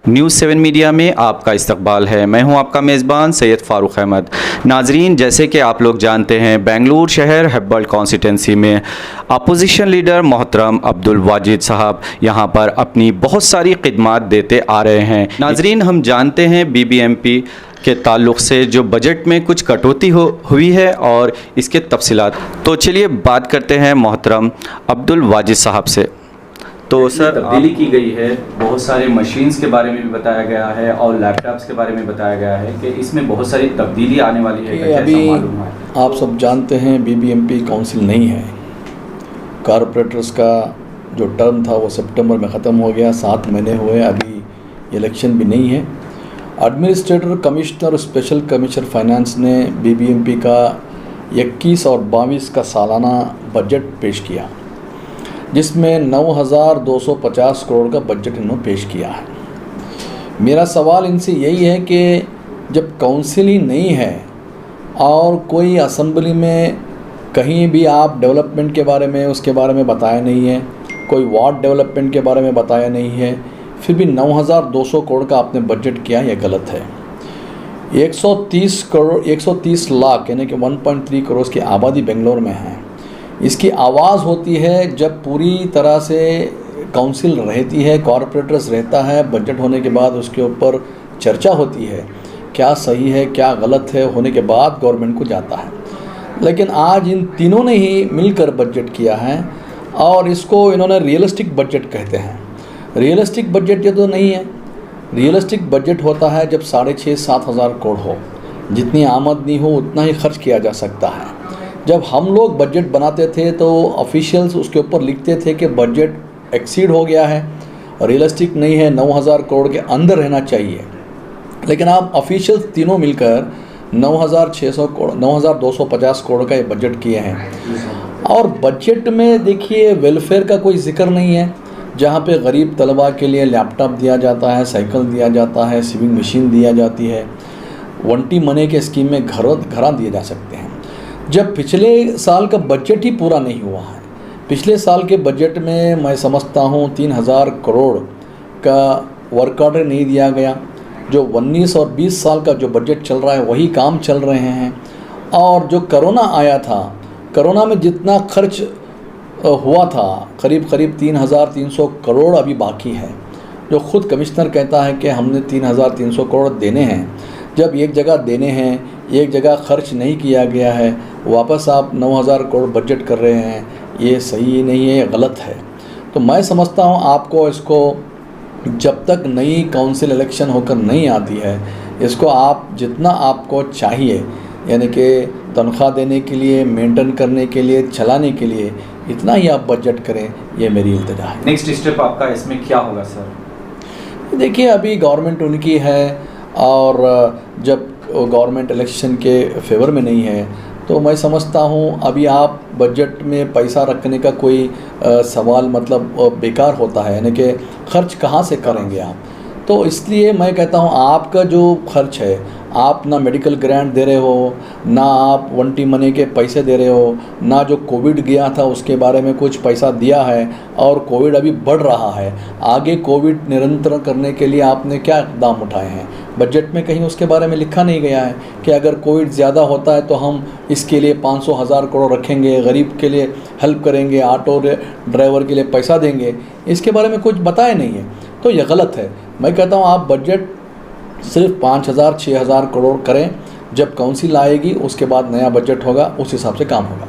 News 7 media में आपका इस्तकबाल है। मैं हूं आपका मेज़बान सैयद फ़ारूक अहमद। नाजरीन, जैसे कि आप लोग जानते हैं, बेंगलुरु शहर हेब्बल कॉन्स्टिटेंसी में अपोजिशन लीडर मोहतरम अब्दुल वाजिद साहब यहां पर अपनी बहुत सारी खिदमात देते आ रहे हैं। नाजरीन, हम जानते हैं BBMP के ताल्लुक़ से जो बजट में कुछ कटौती हुई है और इसके तफसीलात। तो चलिए बात करते हैं मोहतरम अब्दुल वाजिद साहब से। तो सर, तब्दीली की गई है, बहुत सारे मशीन्स के बारे में भी बताया गया है और लैपटॉप्स के बारे में बताया गया है कि इसमें बहुत सारी तब्दीली आने वाली है। अभी आप सब जानते हैं BBMP काउंसिल नहीं है। कॉरपोरेटर्स का जो टर्म था वो सितंबर में ख़त्म हो गया, 7 महीने हुए, अभी इलेक्शन भी नहीं है। एडमिनिस्ट्रेटर कमिश्नर और स्पेशल कमिश्नर फाइनेंस ने BBMP का 21 और 22 का सालाना बजट पेश किया, जिसमें 9,250 करोड़ का बजट इन्होंने पेश किया है। मेरा सवाल इनसे यही है कि जब काउंसिल ही नहीं है और कोई असेंबली में कहीं भी आप डेवलपमेंट के बारे में उसके बारे में बताया नहीं है, कोई वार्ड डेवलपमेंट के बारे में बताया नहीं है, फिर भी 9,200 करोड़ का आपने बजट किया, यह गलत है। 130 लाख यानी कि 1.3 करोड़ की आबादी बेंगलोर में है। इसकी आवाज़ होती है जब पूरी तरह से काउंसिल रहती है, कॉरपोरेटर्स रहता है, बजट होने के बाद उसके ऊपर चर्चा होती है, क्या सही है क्या गलत है, होने के बाद गवर्नमेंट को जाता है। लेकिन आज इन तीनों ने ही मिलकर बजट किया है और इसको इन्होंने रियलिस्टिक बजट कहते हैं। रियलिस्टिक बजट ये तो नहीं है। रियलिस्टिक बजट होता है जब 6,500-7 हज़ार करोड़ हो, जितनी आमदनी हो उतना ही खर्च किया जा सकता है। जब हम लोग बजट बनाते थे तो ऑफिशियल्स उसके ऊपर लिखते थे कि बजट एक्सीड हो गया है, रियलिस्टिक नहीं है, 9,000 करोड़ के अंदर रहना चाहिए। लेकिन आप ऑफिशियल्स तीनों मिलकर 9,250 करोड़ का ये बजट किए हैं। और बजट में देखिए वेलफेयर का कोई जिक्र नहीं है, जहाँ पे गरीब तलबा के लिए लैपटॉप दिया जाता है, साइकिल दिया जाता है, सिविंग मशीन दिया जाती है, वंटी मनी के स्कीम में घर दिए जा सकते हैं। जब पिछले साल का बजट ही पूरा नहीं हुआ है, पिछले साल के बजट में मैं समझता हूँ 3,000 करोड़ का वर्क ऑर्डर नहीं दिया गया। जो 19 और 20 साल का जो बजट चल रहा है वही काम चल रहे हैं। और जो कोरोना आया था, कोरोना में जितना खर्च हुआ था करीब 3,300 करोड़ अभी बाकी है, जो ख़ुद कमिश्नर कहता है कि हमने 3,300 करोड़ देने हैं। जब एक जगह देने हैं, एक जगह खर्च नहीं किया गया है, वापस आप 9,000 करोड़ बजट कर रहे हैं, ये सही नहीं है, ये गलत है। तो मैं समझता हूँ आपको इसको जब तक नई काउंसिल इलेक्शन होकर नहीं आती है, इसको आप जितना आपको चाहिए यानी कि तनख्वाह देने के लिए, मेंटेन करने के लिए, चलाने के लिए, इतना ही आप बजट करें, ये मेरी इल्तिजा है। नेक्स्ट स्टेप आपका इसमें क्या होगा सर? देखिए, अभी गवर्नमेंट उनकी है और जब गवर्नमेंट इलेक्शन के फेवर में नहीं है तो मैं समझता हूँ अभी आप बजट में पैसा रखने का कोई सवाल मतलब बेकार होता है, यानी कि खर्च कहाँ से करेंगे आप। तो इसलिए मैं कहता हूँ आपका जो खर्च है, आप ना मेडिकल ग्रांट दे रहे हो, ना आप वंटी मनी के पैसे दे रहे हो, ना जो कोविड गया था उसके बारे में कुछ पैसा दिया है, और कोविड अभी बढ़ रहा है। आगे कोविड निरंतर करने के लिए आपने क्या इक़दाम उठाए हैं? बजट में कहीं उसके बारे में लिखा नहीं गया है कि अगर कोविड ज़्यादा होता है तो हम इसके लिए 500,000 करोड़ रखेंगे, गरीब के लिए हेल्प करेंगे, ऑटो ड्राइवर के लिए पैसा देंगे, इसके बारे में कुछ बताया नहीं है। तो ये गलत है। मैं कहता हूँ आप बजट सिर्फ 5,000-6,000 करोड़ करें, जब काउंसिल आएगी उसके बाद नया बजट होगा, उस हिसाब से काम होगा।